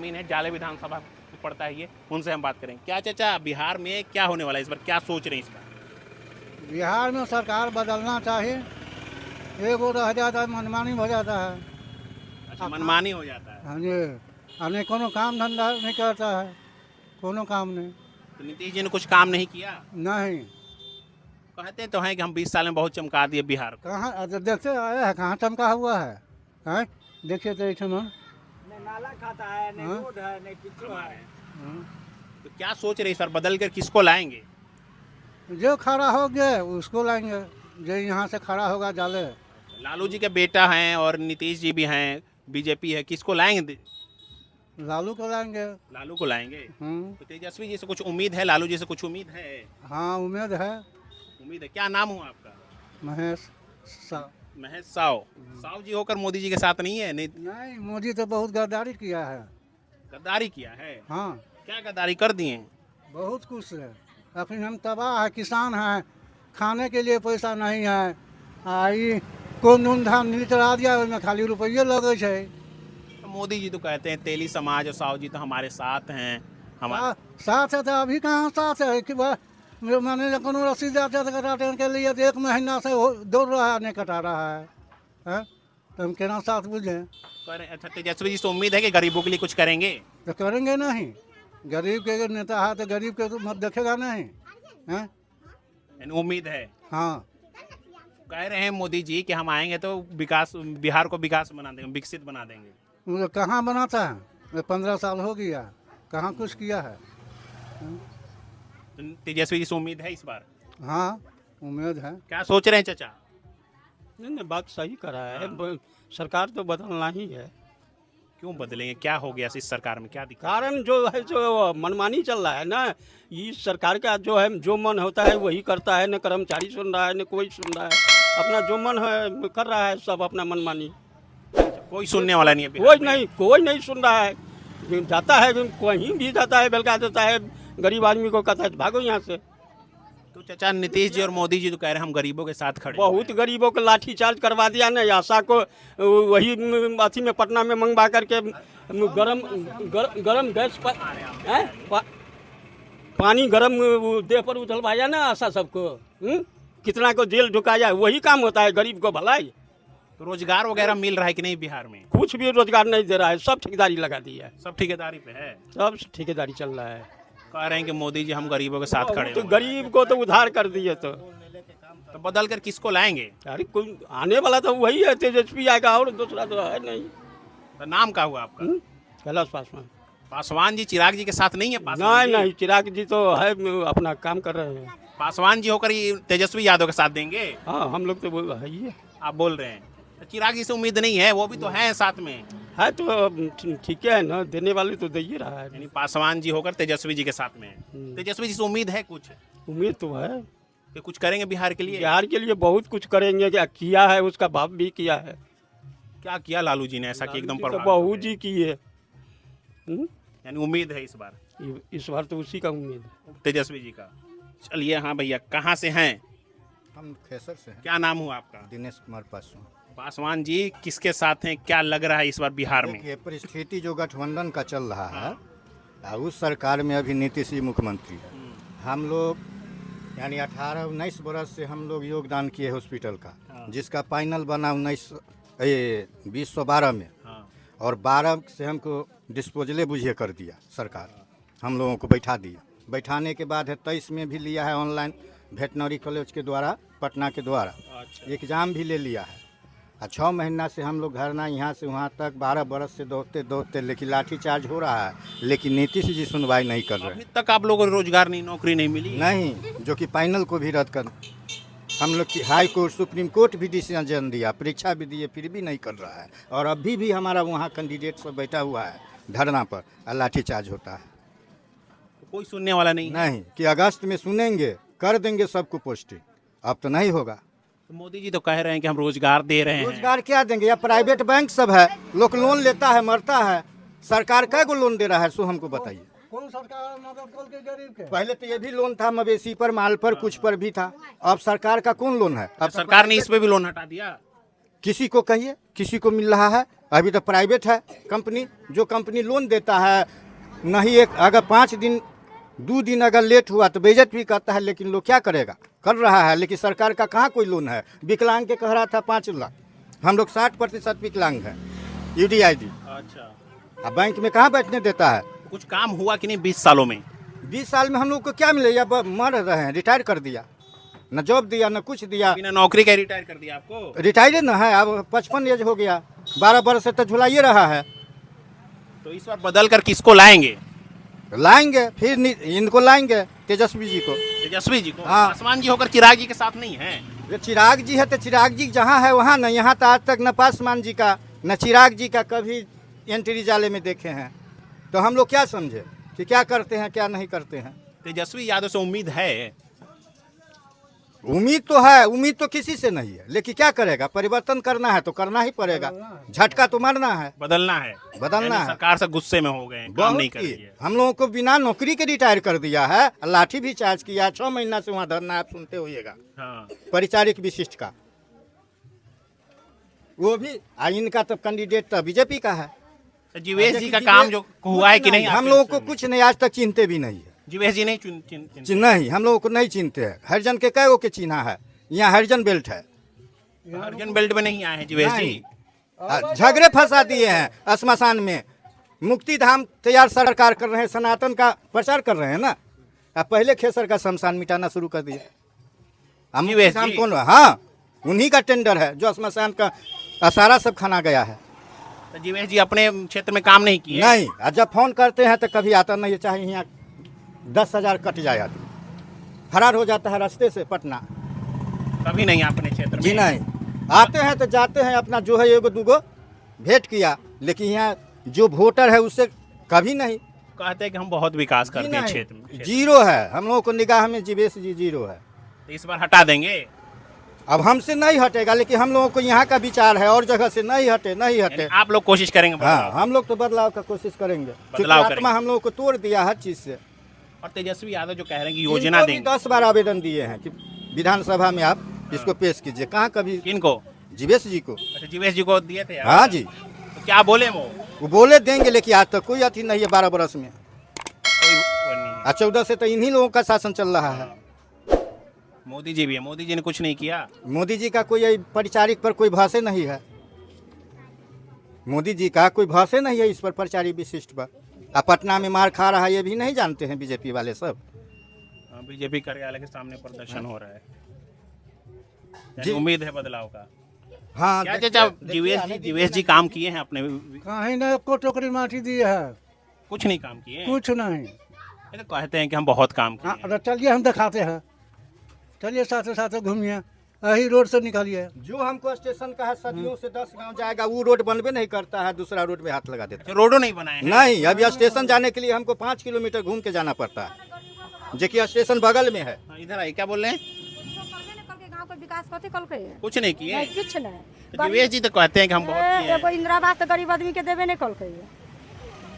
ग्रामीण है, जाले विधानसभा में पड़ता है ये, उनसे हम बात करें। क्या चाचा, बिहार में क्या होने वाला है इस बार, क्या सोच रहे हैं इस बार? बिहार में सरकार बदलना चाहिए। एगो रह जाता है मनमानी हो जाता है। अच्छा, मनमानी हो जाता है। हाँ जी, अने कोनो काम धंधा नहीं करता है, कोनो काम नहीं। तो नीतीश जी ने कुछ काम नहीं किया? नहीं, कहते तो हैं कि हम 20 साल में बहुत चमका दिए बिहार को। कहाँ देखते आया है, कहाँ चमका हुआ है? हैं? देखिए तो इसमें नाला खाता है, नहीं हाँ? रोड है, नहीं कुछ है। तो क्या सोच रहे हैं इस बार, बदल कर किसको लाएंगे? जो खड़ा हो गया उसको लाएंगे, जो यहाँ से खड़ा होगा जाले। लालू जी के बेटा हैं और नीतीश जी भी हैं, बीजेपी है, किसको लाएंगे? लालू को लाएंगे। लालू को लाएंगे। हम्म, तो तेजस्वी जी से कुछ उम्मीद है, लालू जी से कुछ उम्मीद है? हाँ उम्मीद है। उम्मीद है। क्या नाम हुआ आपका? महेश महेश साव। साव जी होकर मोदी जी के साथ नहीं है? नहीं, नहीं, मोदी तो बहुत गद्दारी किया है। गद्दारी किया है? हाँ, क्या गद्दारी कर दिए? बहुत कुछ है। अभी हम तबाह है, किसान हैं, खाने के लिए पैसा नहीं है। आई कोन नून धान नील चढ़ा दिया, उसमें खाली रुपये लगे छे। तो मोदी जी तो कहते हैं तेली समाज और साव जी तो हमारे साथ हैं, हमारे साथ है तो अभी कहाँ साथ है कि मैंने कोनो रसीद जाते कटाने के लिए तो 1 महीना से दौड़ रहा है, नहीं कटा रहा है। हैं? तो हम केना साथ बुझें? अच्छा, तेजस्वी जी से उम्मीद है कि गरीबों के लिए कुछ करेंगे? तो करेंगे नहीं। गरीब के नेता है तो गरीब के तो मत देखेगा नहीं। हैं? यानी उम्मीद है। हाँ, कह रहे हैं मोदी जी कि हम आएंगे तो विकास, बिहार को विकास बना देंगे, विकसित बना देंगे। वो कहाँ बनाता है? 15 साल हो गया, कहाँ कुछ किया है? तो तेजस्वी जी से उम्मीद है इस बार? हाँ, उम्मीद है। क्या सोच रहे हैं चाचा? नहीं, बात सही करा है। सरकार तो बदलना ही है। क्यों बदलेंगे, क्या हो गया इस सरकार में, क्या दिक्कत? कारण जो है जो मनमानी चल रहा है ना, इस सरकार का जो है जो मन होता है वही करता है। न कर्मचारी सुन रहा है, न कोई सुन रहा है। अपना जो मन है कर रहा है, सब अपना मनमानी। कोई सुनने वाला नहीं है बिहार कोई में? नहीं, कोई नहीं सुन रहा है। जाता है कहीं भी जाता है, बेलका देता है, गरीब आदमी को कहता है भागो यहाँ से। तो चाचा, नीतीश जी और मोदी जी तो कह रहे हैं हम गरीबों के साथ खड़े बहुत हैं। गरीबों को लाठी चार्ज करवा दिया ना, आशा को वही अथी में पटना में मंगवा करके गरम गैस पर पानी गरम देह पर उछलवाया ना आशा सबको। कितना को जेल ढुकाया, वही काम होता है गरीब को भलाई। तो रोजगार वगैरह मिल रहा है कि नहीं बिहार में? कुछ भी रोजगार नहीं दे रहा है, सब ठेकेदारी लगा दी है। सब ठेकेदारी पे है। सब ठेकेदारी चल रहा है। कह रहे हैं कि मोदी जी हम गरीबों के साथ खड़े तो हैं। गरीब को तो उधार कर दिए। तो बदल कर किसको लाएंगे? अरे कोई आने वाला तो वही है, तेजस्वी आएगा, और दूसरा तो है नहीं। तो नाम क्या हुआ आपका? कैलाश पासवान। पासवान जी चिराग जी के साथ नहीं है? पासवान जी? नहीं, चिराग जी तो है, अपना काम कर रहे हैं। पासवान जी होकर ये तेजस्वी यादव के साथ देंगे? हाँ, हम लोग तो है ही है। आप बोल रहे हैं। तो चिराग जी से उम्मीद नहीं है? वो भी तो हैं साथ में। है तो ठीक है ना, देने वाले तो दे ही रहा है। यानी पासवान जी होकर तेजस्वी जी के साथ में। तेजस्वी जी से उम्मीद है कुछ उम्मीद तो है कि कुछ करेंगे बिहार के लिए? बिहार के लिए बहुत कुछ करेंगे। क्या किया है उसका बाप भी किया है। क्या किया लालू जी ने ऐसा कि एकदम तो प्रभावित बहू हो जी गए? की है। यानी उम्मीद है इस बार इस बार तो उसी का उम्मीद है। तेजस्वी जी का। चलिए, हाँ भैया, कहाँ से हैं? हम खेसर से हैं। क्या नाम हुआ आपका? दिनेश कुमार पासवान। पासवान जी किसके साथ हैं, क्या लग रहा है इस बार बिहार में? देखिए, परिस्थिति जो गठबंधन का चल रहा है, उस सरकार में अभी नीतीश जी मुख्यमंत्री है। हम लोग यानी 18-19 बरस से हम लोग योगदान किए हॉस्पिटल का, जिसका फाइनल बना 2012 में। और 12 से हमको डिस्पोजले बुझे कर दिया सरकार, हम लोगों को बैठा दिया। बैठाने के बाद है 23 में भी लिया है ऑनलाइन, वेटनरी कॉलेज के द्वारा, पटना के द्वारा। एग्ज़ाम भी ले लिया है। 6 महीना से हम लोग धरना यहाँ से वहाँ तक 12 बरस से दौड़ते दौड़ते, लेकिन लाठीचार्ज हो रहा है, लेकिन नीतीश जी सुनवाई नहीं कर रहे। अभी तक आप लोगों को रोजगार नहीं, नौकरी नहीं मिली? नहीं, जो कि फाइनल को भी रद्द कर, हम लोग की हाई कोर्ट, सुप्रीम कोर्ट भी डिसीजन दिया, परीक्षा भी दिए, फिर भी नहीं कर रहा है। और अभी भी हमारा वहाँ कैंडिडेट सब बैठा हुआ है धरना पर, और लाठीचार्ज होता है। कोई सुनने वाला नहीं? नहीं, कि अगस्त में सुनेंगे, कर देंगे सबको पोस्टिंग, अब तो नहीं होगा। तो मोदी जी तो कह रहे हैं कि हम रोजगार दे रहे हैं। रोजगार क्या देंगे? या प्राइवेट बैंक सब है, लोग लोन लेता है, मरता है। सरकार कै गो लोन दे रहा है, सो हमको बताइए। कौन सरकार मदद कर के गरीब के? पहले तो ये भी लोन था, मवेशी पर, माल पर, कुछ पर भी था। अब सरकार का कौन लोन है? अब सरकार ने इस पे भी लोन हटा दिया। किसी को कहिए, किसी को मिल रहा है, अभी तो प्राइवेट है कंपनी, जो कंपनी लोन देता है नहीं, एक अगर 5 दिन 2 दिन अगर लेट हुआ तो बेइज्जत भी करता है, लेकिन लोग क्या करेगा, कर रहा है। लेकिन सरकार का कहाँ कोई लोन है। विकलांग के कह रहा था 5 लाख, हम लोग 60% विकलांग हैं UDID। अच्छा, अब बैंक में कहाँ बैठने देता है। कुछ काम हुआ कि नहीं 20 सालों में? 20 साल में हम लोग को क्या मिले, या मर रहे हैं, रिटायर कर दिया, न जॉब दिया न कुछ दिया। बिना नौकरी का रिटायर कर दिया आपको? रिटायर्ड न है, अब 55 एज हो गया, 12 बरस से तो झुलाइए रहा है। तो इस बार बदल कर किसको लाएंगे? लाएंगे फिर इनको लाएंगे, तेजस्वी जी को। तेजस्वी जी को? हाँ। आसमान जी होकर चिराग जी के साथ नहीं है? ये चिराग जी है तो चिराग जी जहाँ है वहाँ न, यहाँ तो आज तक न पासवान जी का न चिराग जी का कभी एंट्री जाले में देखे हैं। तो हम लोग क्या समझे कि क्या करते हैं क्या नहीं करते हैं। तेजस्वी यादव से उम्मीद है? उम्मीद तो है, उम्मीद तो किसी से नहीं है, लेकिन क्या करेगा, परिवर्तन करना है तो करना ही पड़ेगा, झटका तो मारना है, बदलना है, बदलना यानी है। सरकार से गुस्से में हो गए हैं, काम बहुत नहीं कर रही की। है। हम लोगों को बिना नौकरी के रिटायर कर दिया है, लाठी भी चार्ज किया, 6 महीना से वहाँ धरना आप सुनते होइएगा, हाँ। परिचारिक विशिष्ट का, वो भी इनका तो कैंडिडेट तो बीजेपी का है। तो जीवेश जी का काम जो हुआ है कि नहीं? हम लोगों को कुछ नहीं, आज तक चिंते भी नहीं है। जीवेश जी नहीं नहीं, हम लोगों को नहीं चिंते हैं। हरिजन के कई गो के चिन्हा है, यहाँ हरिजन बेल्ट है, हरिजन बेल्ट में नहीं आए हैं जीवेश जी। झगड़े फंसा दिए हैं श्मशान में। मुक्ति धाम तैयार सरकार कर रहे हैं, सनातन का प्रचार कर रहे हैं ना। अब पहले खेसर का शमशान मिटाना शुरू कर दिया। अब मुक्ति धाम कौन? हाँ, उन्हीं का टेंडर है जो श्मशान का सारा सब खाना गया है। तो जीवेश जी अपने क्षेत्र में काम नहीं किए? नहीं, और जब फोन करते हैं तो कभी आता नहीं है, चाहे यहाँ 10,000 कट जाए आदमी, फरार हो जाता है रास्ते से पटना। कभी नहीं अपने क्षेत्र में? जी नहीं, आते हैं तो जाते हैं, अपना जो है एगो दूगो भेंट किया, लेकिन यहाँ जो वोटर है उससे कभी नहीं। कहते हैं कि हम बहुत विकास करते हैं क्षेत्र में। जीरो है, हम लोगों को निगाह में जीवेश जी जीरो है। तो इस बार हटा देंगे? अब हमसे नहीं हटेगा, लेकिन हम लोगों को यहाँ का विचार है, और जगह से नहीं हटे, नहीं हटे। आप लोग कोशिश करेंगे हाँ, बदलाव? हम लोग तो बदलाव का कोशिश करेंगे, क्योंकि बदलाव आत्मा करेंगे। हम लोगों को तोड़ दिया हर चीज से। और तेजस्वी यादव जो कह रहे हैं कि योजना इनको भी देंगे। 10 बार आवेदन दिए हैं कि विधानसभा में आप इसको पेश कीजिए, कहाँ कभी। किनको? जीवेश जी को। अच्छा, जीवेश जी को दिए थे? हाँ जी, तो क्या बोले वो बोले देंगे, लेकिन आज तक कोई अथी नहीं है। 12 बरस में वो नहीं। आज 14 से तो इन्हीं लोगों का शासन चल रहा है। मोदी जी भी है, मोदी जी ने कुछ नहीं किया? मोदी जी का कोई परिचारिक पर कोई भाषे नहीं है, मोदी जी का कोई भाषे नहीं है इस पर, परिचारिक विशिष्ट पर। अब पटना में मार खा रहा है, ये भी नहीं जानते हैं बीजेपी वाले सब। बीजेपी कार्यालय के सामने प्रदर्शन हो रहा है, जी। उम्मीद है बदलाव का। हाँ, क्या चाचा जीवेश जी काम किए हैं अपने? कहीं न को टोकरी माटी दी है, कुछ नहीं काम किए? कुछ नहीं। ये तो कहते हैं कि हम बहुत काम किए हाँ, हैं। तो चलिए हम दिखाते हैं, चलिए साथ साथ घूमिए, यही रोड से निकालिए। जो हमको स्टेशन का है, सदियों से 10 गांव जाएगा, वो रोड बनबे नहीं करता है, दूसरा रोड में हाथ लगा देता अच्छा, रोडो नहीं बनाए हैं? है। नहीं, अभी स्टेशन जाने के लिए हमको 5 किलोमीटर घूम के जाना पड़ता है, जो कि स्टेशन बगल में है। हाँ, इधर आइए, क्या बोल रहे हैं? गांव के विकास कथी कलकै? कुछ नहीं किए? नहीं, कुछ नहीं। तो जीवेश जी तो कहते हैं कि हम बहुत किए एगो हैं। इंदिरा आवास तो गरीब आदमी के देवे नहीं कलकै।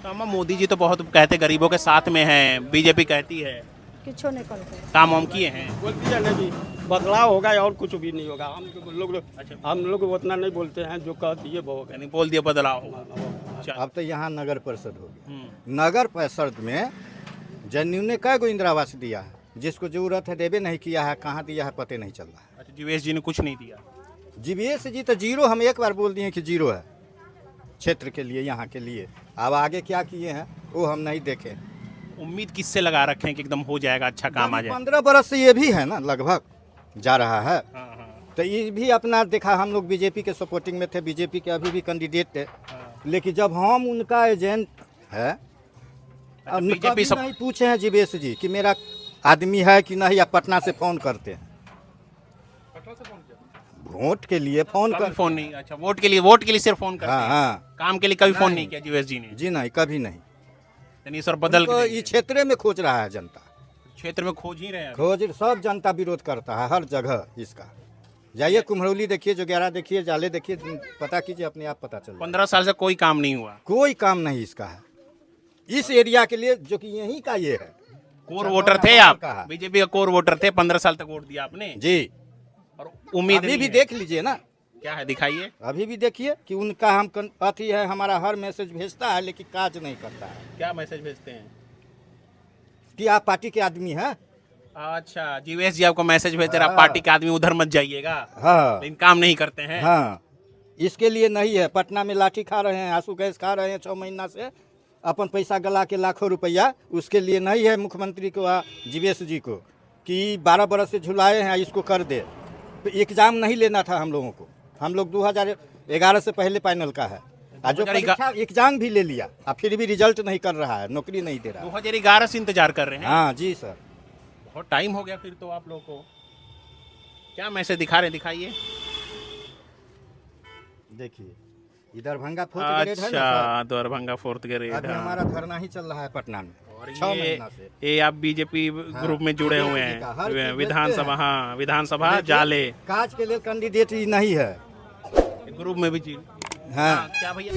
तो अम्मा मोदी जी तो बहुत कहते हैं गरीबों के साथ में हैं, बीजेपी कहती है किछो नहीं कलकै। काम वाम किए हैं। बोल दिया नहीं, बदलाव होगा और कुछ भी नहीं होगा। हम लोग उतना नहीं बोलते हैं, जो कह दिए वो हो गया। यानी बोल दिया बदलाव होगा। अच्छा। अब तो यहाँ नगर परिषद होगी, हम्म। नगर परिषद में जन्यू ने कै गो इंदिरा आवास दिया है, जिसको जरूरत है देवे नहीं किया है, कहाँ दिया है पते नहीं चल रहा है। अच्छा, जीवेश जी ने कुछ नहीं दिया? जीवीएस जी तो जीरो, हम एक बार बोल दिए कि जीरो है क्षेत्र के लिए, यहाँ के लिए। अब आगे क्या किए हैं वो हम नहीं देखे। उम्मीद किससे लगा रखे हैं कि एकदम हो जाएगा, अच्छा काम आ जाए? 15 बरस से ये भी है ना, लगभग जा रहा है। हाँ, हाँ, तो ये भी अपना देखा, हम लोग बीजेपी के सपोर्टिंग में थे, बीजेपी के अभी भी कैंडिडेट थे, हाँ। लेकिन जब हम उनका एजेंट है, अब बीजेपी कभी सब नहीं पूछे हैं जीवेश जी कि मेरा आदमी है कि नहीं, या पटना से फोन करते हैं वोट के लिए फोन कभी कर। फोन नहीं? अच्छा, वोट के लिए सिर्फ फोन करते हाँ हैं? हाँ, काम के लिए कभी फोन नहीं। नहीं किया जीवेश जी ने? जी नहीं, कभी नहीं। यानी सर बदल उनको के इस क्षेत्र में खोज रहा है जनता, क्षेत्र में खोज ही रहे हैं। खोज सब जनता विरोध करता है हर जगह इसका। जाइए कुम्हरौली देखिए, जोग्यारा देखिए, जाले देखिए, पता कीजिए, अपने आप पता चल 15 साल से कोई काम नहीं हुआ। कोई काम नहीं इसका है इस एरिया के लिए, जो कि यहीं का ये है। कोर वोटर थे आप, का है। बीजेपी का कोर वोटर थे, 15 साल तक वोट दिया आपने जी, और उम्मीद अभी नहीं भी है। देख लीजिए ना, क्या है दिखाइए। अभी भी देखिए कि उनका हम अथी है, हमारा हर मैसेज भेजता है लेकिन काज नहीं करता है। क्या मैसेज भेजते हैं? कि आप पार्टी के आदमी हैं। अच्छा, जीवेश जी आपको मैसेज भेज रहा, पार्टी के आदमी उधर मत जाइएगा, हाँ लेकिन काम नहीं करते हैं। हाँ, इसके लिए नहीं है। पटना में लाठी खा रहे हैं, आंसू गैस खा रहे हैं 6 महीना से, अपन पैसा गला के लाखों रुपया। उसके लिए नहीं है मुख्यमंत्री को, जीवेश जी को, कि 12 बरस से झुलाए हैं इसको कर दे। तो एग्जाम नहीं लेना था हम लोगों को। हम लोग 2011 से पहले पैनल का है, आज जो परीक्षा एग्जाम भी ले लिया, अब फिर भी रिजल्ट नहीं कर रहा है, नौकरी नहीं दे रहा है। 2011 से इंतजार कर रहे हैं। हाँ जी सर, बहुत टाइम हो गया फिर तो आप लोगों को। क्या मैसेज दिखा रहे हैं, दिखाइए। देखिए इधर दरभंगा फोर्थ ग्रेड है ना सर? अच्छा, दरभंगा फोर्थ ग्रेड। अभी हमारा धरना ही चल रहा है पटना में और 6 महीना से। ये आप बीजेपी ग्रुप में जुड़े हुए का हर चीज हैं, देखते विधानसभा, हैं। हाँ विधानसभा देखिए, जाले काज के लिए कैंडिडेट ही नहीं है। ग्रुप में भी हाँ क्या भैया?